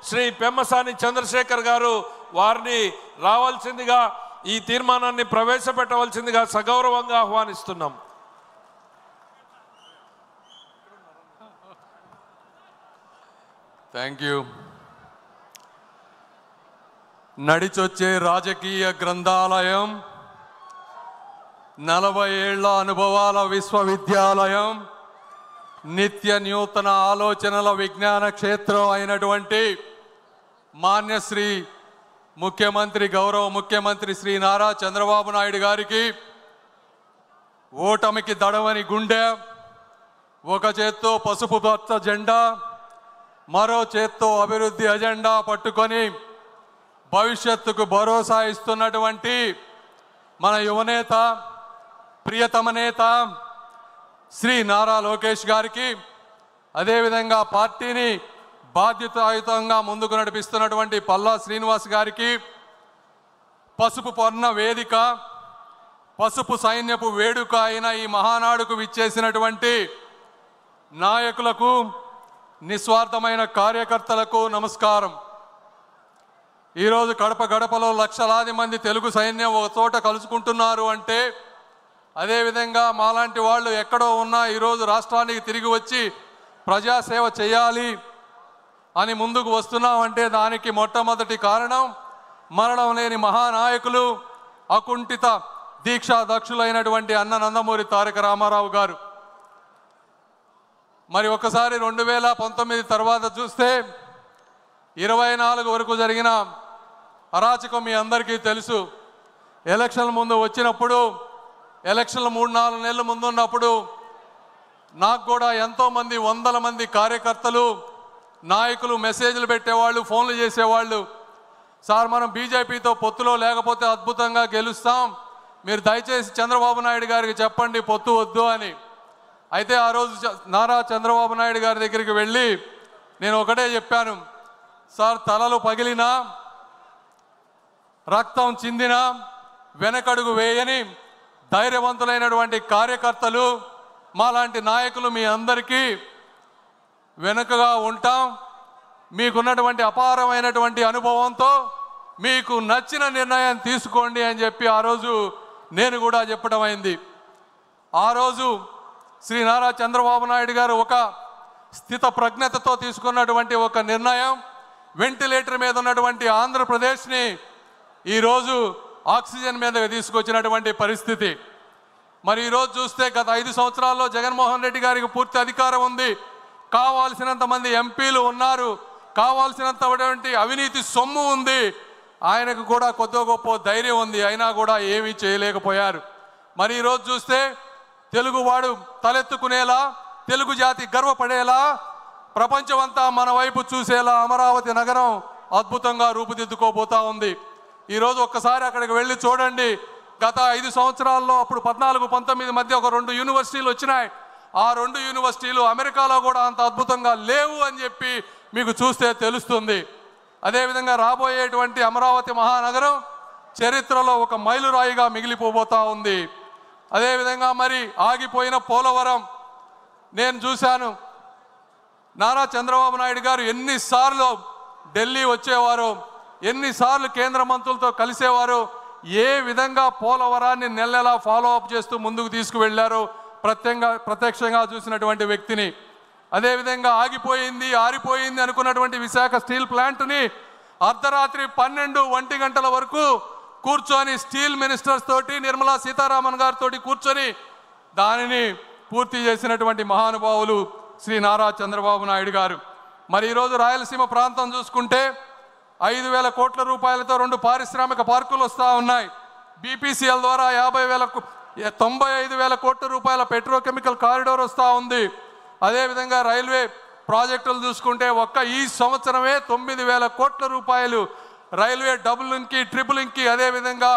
శ్రీ పెమ్మసాని చంద్రశేఖర్ గారు వారిని రావాల్సిందిగా ఈ తీర్మానాన్ని ప్రవేశపెట్టవలసిందిగా సగౌరవంగా ఆహ్వానిస్తున్నాం. Thank you. నడిచొచ్చే రాజకీయ గ్రంథాలయం, 40 ఏళ్ల అనుభవాల విశ్వవిద్యాలయం, నిత్య నూతన ఆలోచనల విజ్ఞాన క్షేత్రం అయినటువంటి మాన్యశ్రీ ముఖ్యమంత్రి గౌరవ ముఖ్యమంత్రి శ్రీ నారా చంద్రబాబు నాయుడు గారికి ఓటమికి దడవని గుండె, ఒక చేత్తో పసుపు పచ్చ జెండా, మరో చేత్తో అభివృద్ధి ఎజెండా పట్టుకొని భవిష్యత్తుకు భరోసా ఇస్తున్నటువంటి మన యువనేత, ప్రియతమ నేత శ్రీ నారా లోకేష్ గారికి, అదేవిధంగా పార్టీని బాధ్యతాయుతంగా ముందుకు నడిపిస్తున్నటువంటి పల్లా శ్రీనివాస్ గారికి, పసుపు పొన్న వేదిక, పసుపు సైన్యపు వేడుక అయిన ఈ మహానాడుకు విచ్చేసినటువంటి నాయకులకు, నిస్వార్థమైన కార్యకర్తలకు నమస్కారం. ఈరోజు కడప గడపలో లక్షలాది మంది తెలుగు సైన్యం ఒక చోట కలుసుకుంటున్నారు అంటే, అదేవిధంగా మాలాంటి వాళ్ళు ఎక్కడో ఉన్నా ఈరోజు రాష్ట్రానికి తిరిగి వచ్చి ప్రజాసేవ చేయాలి అని ముందుకు వస్తున్నామంటే దానికి మొట్టమొదటి కారణం మరణం లేని మహానాయకులు, అకుంఠిత దీక్షా దక్షులైనటువంటి అన్న నందమూరి తారక రామారావు గారు. మరి ఒకసారి 2019 తర్వాత చూస్తే 24 వరకు జరిగిన అరాచకం మీ అందరికీ తెలుసు. ఎలక్షన్ల ముందు వచ్చినప్పుడు, ఎలక్షన్లు 3-4 నెలల ముందు ఉన్నప్పుడు నాకు కూడా ఎంతోమంది, వందల మంది కార్యకర్తలు, నాయకులు మెసేజ్లు పెట్టేవాళ్ళు, ఫోన్లు చేసేవాళ్ళు. సార్, మనం బీజేపీతో పొత్తులో లేకపోతే అద్భుతంగా గెలుస్తాం, మీరు దయచేసి చంద్రబాబు నాయుడు గారికి చెప్పండి పొత్తు వద్దు అని. అయితే ఆ రోజు నారా చంద్రబాబు నాయుడు గారి దగ్గరికి వెళ్ళి నేను ఒకటే చెప్పాను, సార్, తలలు పగిలినా, రక్తం చిందినా వెనకడుగు వేయని ధైర్యవంతులైనటువంటి కార్యకర్తలు, మాలాంటి నాయకులు మీ అందరికీ వెనుకగా ఉంటాం. మీకున్నటువంటి అపారమైనటువంటి అనుభవంతో మీకు నచ్చిన నిర్ణయం తీసుకోండి అని చెప్పి ఆ రోజు నేను కూడా చెప్పడం అయింది. ఆ రోజు శ్రీ నారా చంద్రబాబు నాయుడు గారు ఒక స్థిత ప్రజ్ఞతతో తీసుకున్నటువంటి ఒక నిర్ణయం, వెంటిలేటర్ మీద ఉన్నటువంటి ఆంధ్రప్రదేశ్ని ఈరోజు ఆక్సిజన్ మీదకి తీసుకొచ్చినటువంటి పరిస్థితి. మరి ఈరోజు చూస్తే గత 5 సంవత్సరాల్లో జగన్మోహన్ రెడ్డి గారికి పూర్తి అధికారం ఉంది, కావాల్సినంత మంది ఎంపీలు ఉన్నారు, కావాల్సినంతటువంటి అవినీతి సొమ్ము ఉంది, ఆయనకు కూడా కొద్దిగా గొప్ప ధైర్యం ఉంది, అయినా కూడా ఏమీ చేయలేకపోయారు. మరి ఈరోజు చూస్తే తెలుగువాడు తలెత్తుకునేలా, తెలుగు జాతి గర్వపడేలా, ప్రపంచమంతా మన వైపు చూసేలా అమరావతి నగరం అద్భుతంగా రూపుదిద్దుకోబోతా ఉంది. ఈరోజు ఒక్కసారి అక్కడికి వెళ్ళి చూడండి. గత 5 సంవత్సరాల్లో అప్పుడు 14-19 మధ్య ఒక 2 యూనివర్సిటీలు వచ్చినాయి. ఆ 2 యూనివర్సిటీలు అమెరికాలో కూడా అంత అద్భుతంగా లేవు అని చెప్పి మీకు చూస్తే తెలుస్తుంది. అదేవిధంగా రాబోయేటువంటి అమరావతి మహానగరం చరిత్రలో ఒక మైలురాయిగా మిగిలిపోబోతా ఉంది. అదేవిధంగా మరి ఆగిపోయిన పోలవరం నేను చూశాను. నారా చంద్రబాబు నాయుడు గారు ఎన్నిసార్లు ఢిల్లీ వచ్చేవారు, ఎన్నిసార్లు కేంద్ర మంత్రులతో కలిసేవారు, ఏ విధంగా పోలవరాన్ని నెలలా ఫాలో అప్ చేస్తూ ముందుకు తీసుకువెళ్లారో ప్రత్యక్షంగా చూసినటువంటి వ్యక్తిని. అదేవిధంగా ఆగిపోయింది, ఆరిపోయింది అనుకున్నటువంటి విశాఖ స్టీల్ ప్లాంట్ని అర్ధరాత్రి 12-1 గంటల వరకు కూర్చొని స్టీల్ మినిస్టర్స్ తోటి, నిర్మలా సీతారామన్ గారితో కూర్చొని దానిని పూర్తి చేసినటువంటి మహానుభావులు శ్రీ నారా చంద్రబాబు నాయుడు గారు. మరి ఈరోజు రాయలసీమ ప్రాంతం చూసుకుంటే 5,000 కోట్ల రూపాయలతో 2 పారిశ్రామిక పార్కులు వస్తూ ఉన్నాయి. బీపీసీఎల్ ద్వారా 95,000 కోట్ల రూపాయల పెట్రోకెమికల్ కారిడార్ వస్తూ ఉంది. అదేవిధంగా రైల్వే ప్రాజెక్టులు చూసుకుంటే ఒక్క ఈ సంవత్సరమే 9,000 కోట్ల రూపాయలు రైల్వే డబుల్-ఇంకి, ట్రిపుల్-ఇంకి, అదేవిధంగా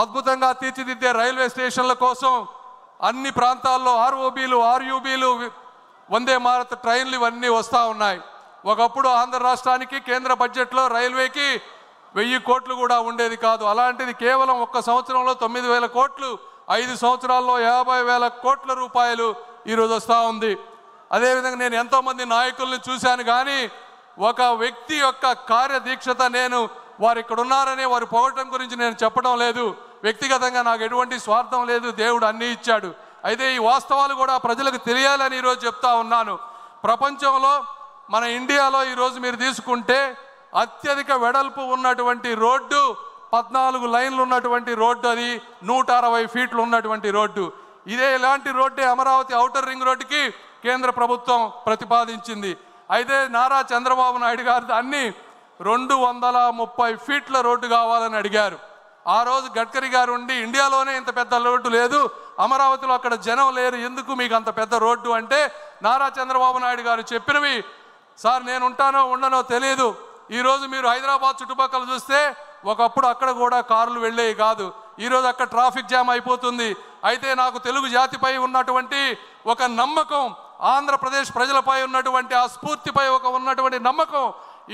అద్భుతంగా తీర్చిదిద్దే రైల్వే స్టేషన్ల కోసం అన్ని ప్రాంతాల్లో ఆర్ఓబీలు, ఆర్యూబీలు, వందే భారత్ ట్రైన్లు ఇవన్నీ వస్తూ ఉన్నాయి. ఒకప్పుడు ఆంధ్ర రాష్ట్రానికి కేంద్ర బడ్జెట్లో రైల్వేకి 1000 కోట్లు కూడా ఉండేది కాదు. అలాంటిది కేవలం ఒక్క సంవత్సరంలో 9,000 కోట్లు, 5 సంవత్సరాల్లో 50,000 కోట్ల రూపాయలు ఈరోజు వస్తూ ఉంది. అదేవిధంగా నేను ఎంతోమంది నాయకుల్ని చూశాను, కానీ ఒక వ్యక్తి యొక్క కార్యదీక్షత, నేను వారు ఇక్కడ ఉన్నారని వారు పొగటం గురించి నేను చెప్పడం లేదు, వ్యక్తిగతంగా నాకు ఎటువంటి స్వార్థం లేదు, దేవుడు అన్నీ ఇచ్చాడు. అయితే ఈ వాస్తవాలు కూడా ప్రజలకు తెలియాలని ఈరోజు చెప్తా ఉన్నాను. ప్రపంచంలో మన ఇండియాలో ఈరోజు మీరు తీసుకుంటే అత్యధిక వెడల్పు ఉన్నటువంటి రోడ్డు 14 లైన్లు ఉన్నటువంటి రోడ్డు, అది 160 ఫీట్లు ఉన్నటువంటి రోడ్డు. ఇదే ఇలాంటి రోడ్డే అమరావతి ఔటర్ రింగ్ రోడ్డుకి కేంద్ర ప్రభుత్వం ప్రతిపాదించింది. అయితే నారా చంద్రబాబు నాయుడు గారు దాన్ని 230 ఫీట్ల రోడ్డు కావాలని అడిగారు. ఆ రోజు గడ్కరీ గారు ఉండి ఇండియాలోనే ఇంత పెద్ద రోడ్డు లేదు, అమరావతిలో అక్కడ జనం లేరు, ఎందుకు మీకు అంత పెద్ద రోడ్డు అంటే నారా చంద్రబాబు నాయుడు గారు చెప్పినవి, సార్ నేను ఉంటానో ఉండనో తెలియదు, ఈరోజు మీరు హైదరాబాద్ చుట్టుపక్కల చూస్తే ఒకప్పుడు అక్కడ కూడా కార్లు వెళ్ళేవి కాదు, ఈరోజు అక్కడ ట్రాఫిక్ జామ్ అయిపోతుంది. అయితే నాకు తెలుగు జాతిపై ఉన్నటువంటి ఒక నమ్మకం, ఆంధ్రప్రదేశ్ ప్రజలపై ఉన్నటువంటి ఆ స్ఫూర్తిపై ఉన్నటువంటి నమ్మకం,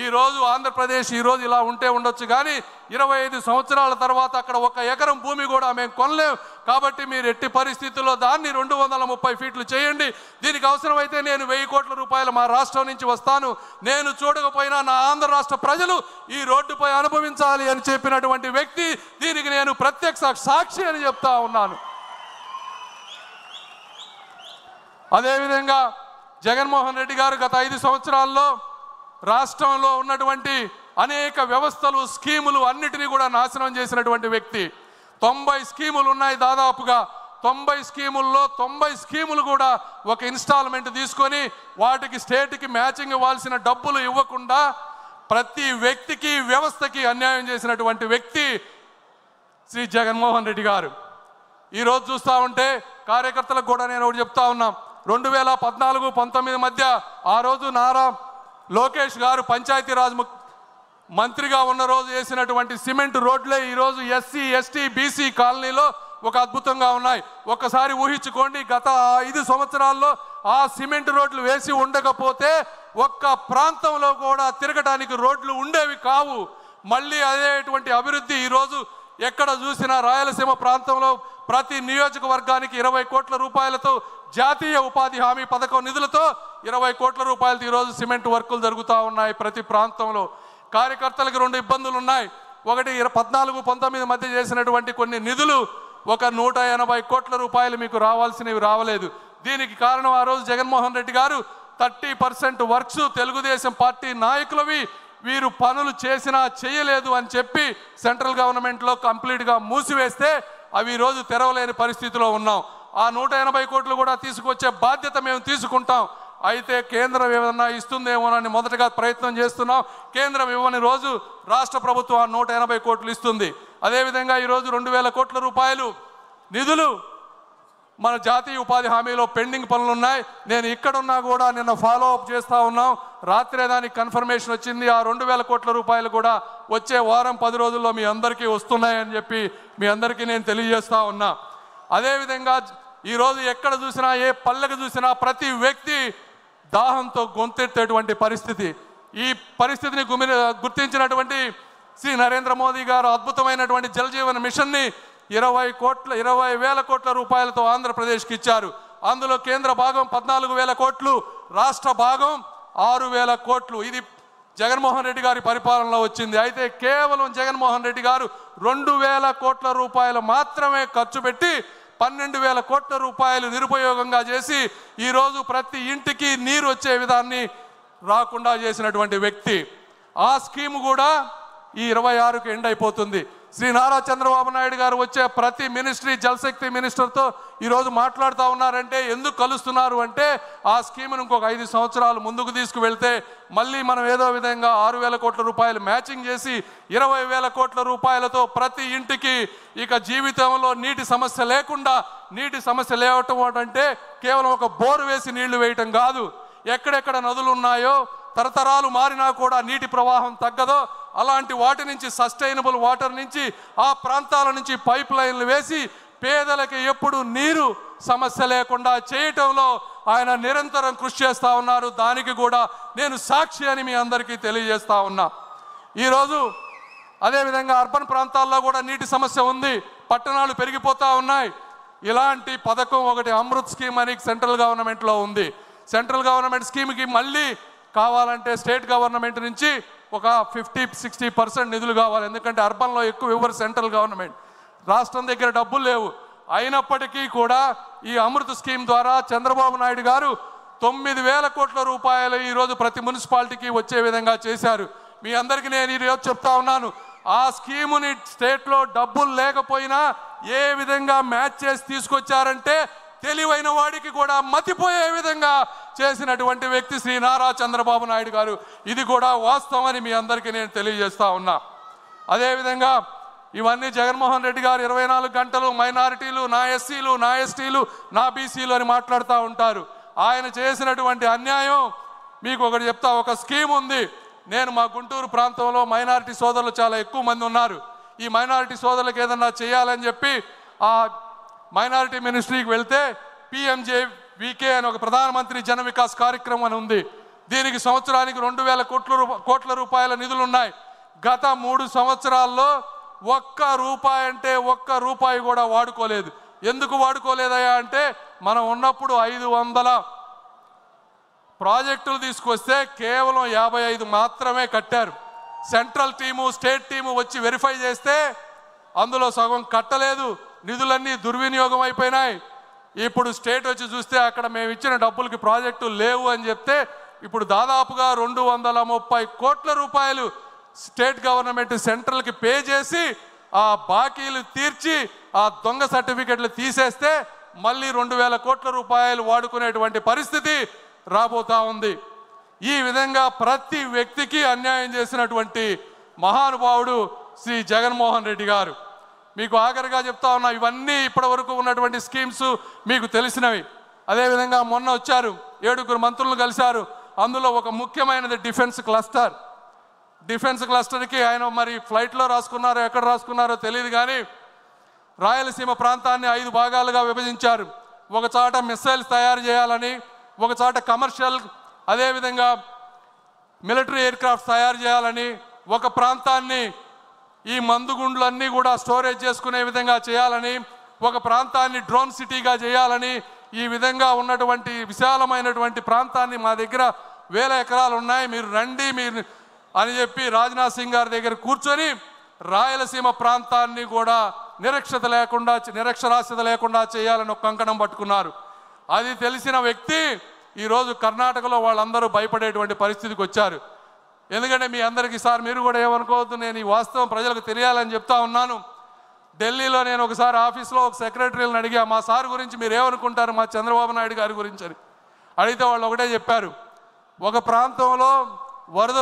ఈరోజు ఆంధ్రప్రదేశ్ ఈరోజు ఇలా ఉంటే ఉండొచ్చు, కానీ 25 సంవత్సరాల తర్వాత అక్కడ 1 ఎకరం భూమి కూడా మేము కొనలేం. కాబట్టి మీరు ఎట్టి పరిస్థితుల్లో దాన్ని 230 ఫీట్లు చేయండి, దీనికి అవసరమైతే నేను 1000 కోట్ల రూపాయలు మా రాష్ట్రం నుంచి వస్తాను, నేను చూడకపోయినా నా ఆంధ్ర రాష్ట్ర ప్రజలు ఈ రోడ్డుపై అనుభవించాలి అని చెప్పినటువంటి వ్యక్తి, దీనికి నేను ప్రత్యక్ష సాక్షి అని చెప్తా ఉన్నాను. అదేవిధంగా జగన్మోహన్ రెడ్డి గారు గత 5 సంవత్సరాల్లో రాష్ట్రంలో ఉన్నటువంటి అనేక వ్యవస్థలు, స్కీములు అన్నిటినీ కూడా నాశనం చేసినటువంటి వ్యక్తి. 90 స్కీములు ఉన్నాయి, దాదాపుగా 90 స్కీముల్లో 90 స్కీములు కూడా ఒక ఇన్స్టాల్మెంట్ తీసుకొని వాటికి స్టేట్కి మ్యాచింగ్ ఇవ్వాల్సిన డబ్బులు ఇవ్వకుండా ప్రతి వ్యక్తికి, వ్యవస్థకి అన్యాయం చేసినటువంటి వ్యక్తి శ్రీ జగన్మోహన్ రెడ్డి గారు. ఈరోజు చూస్తూ ఉంటే కార్యకర్తలకు కూడా నేను ఒకటి చెప్తా ఉన్నాం, 2014-19 మధ్య ఆ రోజు నారా లోకేష్ గారు పంచాయతీరాజ్ మంత్రిగా ఉన్న రోజు వేసినటువంటి సిమెంట్ రోడ్లే ఈరోజు ఎస్సీ, ఎస్టీ, బీసీ కాలనీలో ఒక అద్భుతంగా ఉన్నాయి. ఒక్కసారి ఊహించుకోండి, గత 5 సంవత్సరాల్లో ఆ సిమెంట్ రోడ్లు వేసి ఉండకపోతే ఒక్క ప్రాంతంలో కూడా తిరగడానికి రోడ్లు ఉండేవి కావు. మళ్ళీ అదేటువంటి అభివృద్ధి ఈరోజు ఎక్కడ చూసినా రాయలసీమ ప్రాంతంలో ప్రతి నియోజకవర్గానికి 20 కోట్ల రూపాయలతో జాతీయ ఉపాధి హామీ పథకం నిధులతో 20 కోట్ల రూపాయలతో ఈరోజు సిమెంట్ వర్కులు జరుగుతూ ఉన్నాయి ప్రతి ప్రాంతంలో. కార్యకర్తలకు 2 ఇబ్బందులు ఉన్నాయి. ఒకటి 14-19 మధ్య చేసినటువంటి కొన్ని నిధులు ఒక 180 కోట్ల రూపాయలు మీకు రావాల్సినవి రావలేదు. దీనికి కారణం ఆ రోజు జగన్మోహన్ రెడ్డి గారు 30% వర్క్స్ తెలుగుదేశం పార్టీ నాయకులవి వీరు పనులు చేసినా చేయలేదు అని చెప్పి సెంట్రల్ గవర్నమెంట్లో కంప్లీట్గా మూసివేస్తే అవి ఈరోజు తెరవలేని పరిస్థితిలో ఉన్నాం. ఆ 180 కోట్లు కూడా తీసుకొచ్చే బాధ్యత మేము తీసుకుంటాం. అయితే కేంద్రం ఏమన్నా ఇస్తుందేమోనని మొదటగా ప్రయత్నం చేస్తున్నాం. కేంద్రం ఇవ్వని రోజు రాష్ట్ర ప్రభుత్వం ఆ 180 కోట్లు ఇస్తుంది. అదేవిధంగా ఈరోజు 2000 కోట్ల రూపాయలు నిధులు మన జాతీయ ఉపాధి హామీలో పెండింగ్ పనులు ఉన్నాయి. నేను ఇక్కడున్నా కూడా నిన్న ఫాలో అప్ చేస్తూ ఉన్నాం. రాత్రే దానికి కన్ఫర్మేషన్ వచ్చింది. ఆ 2000 కోట్ల రూపాయలు కూడా వచ్చే వారం 10 రోజుల్లో మీ అందరికీ వస్తున్నాయని చెప్పి మీ అందరికీ నేను తెలియజేస్తూ ఉన్నా. అదేవిధంగా ఈరోజు ఎక్కడ చూసినా, ఏ పల్లెకు చూసినా ప్రతి వ్యక్తి దాహంతో గొంతెత్తేటువంటి పరిస్థితి. ఈ పరిస్థితిని గుర్తించినటువంటి శ్రీ నరేంద్ర మోదీ గారు అద్భుతమైనటువంటి జల్ జీవన్ మిషన్ని 20,000 కోట్ల రూపాయలతో ఆంధ్రప్రదేశ్కి ఇచ్చారు. అందులో కేంద్ర భాగం 14,000 కోట్లు, రాష్ట్ర భాగం 6,000 కోట్లు. ఇది జగన్మోహన్ రెడ్డి గారి పరిపాలనలో వచ్చింది. అయితే కేవలం జగన్మోహన్ రెడ్డి గారు 2,000 కోట్ల రూపాయలు మాత్రమే ఖర్చు పెట్టి 12,000 కోట్ల రూపాయలు నిరుపయోగంగా చేసి ఈరోజు ప్రతి ఇంటికి నీరు వచ్చే విధాన్ని రాకుండా చేసినటువంటి వ్యక్తి. ఆ స్కీమ్ కూడా ఈ 26కి ఎండ్ అయిపోతుంది. శ్రీ నారా చంద్రబాబు నాయుడు గారు వచ్చే ప్రతి మినిస్ట్రీ జలశక్తి మినిస్టర్తో ఈరోజు మాట్లాడుతూ ఉన్నారంటే ఎందుకు కలుస్తున్నారు అంటే ఆ స్కీమ్ను ఇంకొక 5 సంవత్సరాలు ముందుకు తీసుకువెళ్తే మళ్ళీ మనం ఏదో విధంగా 6,000 కోట్ల రూపాయలు మ్యాచింగ్ చేసి 20,000 కోట్ల రూపాయలతో ప్రతి ఇంటికి ఇక జీవితంలో నీటి సమస్య లేకుండా, నీటి సమస్య లేవటం అంటే కేవలం ఒక బోరు వేసి నీళ్లు వేయటం కాదు. ఎక్కడెక్కడ నదులు ఉన్నాయో తరతరాలు మారినా కూడా నీటి ప్రవాహం తగ్గదో అలాంటి వాటి నుంచి సస్టైనబుల్ వాటర్ నుంచి ఆ ప్రాంతాల నుంచి పైప్ లైన్లు వేసి పేదలకి ఎప్పుడు నీరు సమస్య లేకుండా చేయటంలో ఆయన నిరంతరం కృషి చేస్తూ ఉన్నారు. దానికి కూడా నేను సాక్షి అని మీ అందరికీ తెలియజేస్తా ఉన్నా. ఈరోజు అదేవిధంగా అర్బన్ ప్రాంతాల్లో కూడా నీటి సమస్య ఉంది, పట్టణాలు పెరిగిపోతూ ఉన్నాయి. ఇలాంటి పథకం ఒకటి అమృత్ స్కీమ్ అని సెంట్రల్ గవర్నమెంట్లో ఉంది. సెంట్రల్ గవర్నమెంట్ స్కీమ్కి మళ్ళీ కావాలంటే స్టేట్ గవర్నమెంట్ నుంచి ఒక 50-60% నిధులు కావాలి. ఎందుకంటే అర్బన్లో ఎక్కువ ఇవ్వరు సెంట్రల్ గవర్నమెంట్, రాష్ట్రం దగ్గర డబ్బులు లేవు. అయినప్పటికీ కూడా ఈ అమృత్ స్కీమ్ ద్వారా చంద్రబాబు నాయుడు గారు 9,000 కోట్ల రూపాయలు ఈరోజు ప్రతి మున్సిపాలిటీకి వచ్చే విధంగా చేశారు. మీ అందరికీ నేను ఈరోజు చెప్తా ఉన్నాను, ఆ స్కీముని స్టేట్లో డబ్బులు లేకపోయినా ఏ విధంగా మ్యాచ్ చేసి తీసుకొచ్చారంటే తెలివైన వాడికి కూడా మతిపోయే విధంగా చేసినటువంటి వ్యక్తి శ్రీ నారా చంద్రబాబు నాయుడు గారు. ఇది కూడా వాస్తవం అని మీ అందరికీ నేను తెలియజేస్తా ఉన్నా. అదేవిధంగా ఇవన్నీ జగన్మోహన్ రెడ్డి గారు 24 గంటలు మైనారిటీలు, నా ఎస్సీలు, నా ఎస్టీలు, నా బీసీలు అని మాట్లాడుతూ ఉంటారు. ఆయన చేసినటువంటి అన్యాయం మీకు ఒకటి చెప్తా. ఒక స్కీమ్ ఉంది. నేను మా గుంటూరు ప్రాంతంలో మైనారిటీ సోదరులు చాలా ఎక్కువ మంది ఉన్నారు. ఈ మైనారిటీ సోదరులకు ఏదన్నా చేయాలని చెప్పి ఆ మైనారిటీ మినిస్ట్రీకి వెళ్తే PMJVK అని ఒక ప్రధానమంత్రి జన వికాస్ కార్యక్రమం అని ఉంది. దీనికి సంవత్సరానికి 2,000 కోట్ల రూపాయల నిధులు ఉన్నాయి. గత 3 సంవత్సరాల్లో ఒక్క రూపాయి కూడా వాడుకోలేదు. ఎందుకు వాడుకోలేదయా అంటే మనం ఉన్నప్పుడు 500 ప్రాజెక్టులు తీసుకొస్తే కేవలం 55 మాత్రమే కట్టారు. సెంట్రల్ టీము, స్టేట్ టీము వచ్చి వెరిఫై చేస్తే అందులో సగం కట్టలేదు. నిధులన్నీ దుర్వినియోగం అయిపోయినాయి. ఇప్పుడు స్టేట్ వచ్చి చూస్తే అక్కడ మేము ఇచ్చిన డబ్బులకి ప్రాజెక్టులు లేవు అని చెప్తే ఇప్పుడు దాదాపుగా 230 కోట్ల రూపాయలు స్టేట్ గవర్నమెంట్ సెంట్రల్కి పే చేసి ఆ బాకీలు తీర్చి ఆ దొంగ సర్టిఫికెట్లు తీసేస్తే మళ్ళీ 2,000 కోట్ల రూపాయలు వాడుకునేటువంటి పరిస్థితి రాబోతా ఉంది. ఈ విధంగా ప్రతి వ్యక్తికి అన్యాయం చేసినటువంటి మహానుభావుడు శ్రీ జగన్మోహన్ రెడ్డి గారు. మీకు ఆఖరిగా చెప్తా ఉన్నా, ఇవన్నీ ఇప్పటి వరకు ఉన్నటువంటి స్కీమ్స్ మీకు తెలిసినవి. అదేవిధంగా మొన్న వచ్చారు, 7 మంత్రులను కలిశారు. అందులో ఒక ముఖ్యమైనది డిఫెన్స్ క్లస్టర్. డిఫెన్స్ క్లస్టర్కి ఆయన మరి ఫ్లైట్లో రాసుకున్నారో ఎక్కడ రాసుకున్నారో తెలియదు, కానీ రాయలసీమ ప్రాంతాన్ని 5 భాగాలుగా విభజించారు. ఒక చోట మిస్సైల్స్ తయారు చేయాలని, ఒక చోట కమర్షియల్ అదేవిధంగా మిలిటరీ ఎయిర్క్రాఫ్ట్స్ తయారు చేయాలని, ఒక ప్రాంతాన్ని ఈ మందుగుండ్లన్నీ కూడా స్టోరేజ్ చేసుకునే విధంగా చేయాలని, ఒక ప్రాంతాన్ని డ్రోన్ సిటీగా చేయాలని, ఈ విధంగా ఉన్నటువంటి విశాలమైనటువంటి ప్రాంతాన్ని మా దగ్గర 1000 ఎకరాలు ఉన్నాయి, మీరు రండి మీరు అని చెప్పి రాజ్నాథ్ సింగ్ గారి దగ్గర కూర్చొని రాయలసీమ ప్రాంతాన్ని కూడా నిరక్షరాస్యత లేకుండా చేయాలని ఒక కంకణం పట్టుకున్నారు. అది తెలిసిన వ్యక్తి ఈరోజు కర్ణాటకలో వాళ్ళందరూ భయపడేటువంటి పరిస్థితికి వచ్చారు. ఎందుకంటే మీ అందరికీ సార్ మీరు కూడా ఏమనుకోవద్దు, నేను ఈ వాస్తవం ప్రజలకు తెలియాలని చెప్తా ఉన్నాను. ఢిల్లీలో నేను ఒకసారి ఆఫీస్లో ఒక సెక్రటరీలను అడిగా, మా సార్ గురించి మీరు ఏమనుకుంటారు మా చంద్రబాబు నాయుడు గారి గురించి అని అడిగితే వాళ్ళు ఒకటే చెప్పారు, ఒక ప్రాంతంలో వరదలు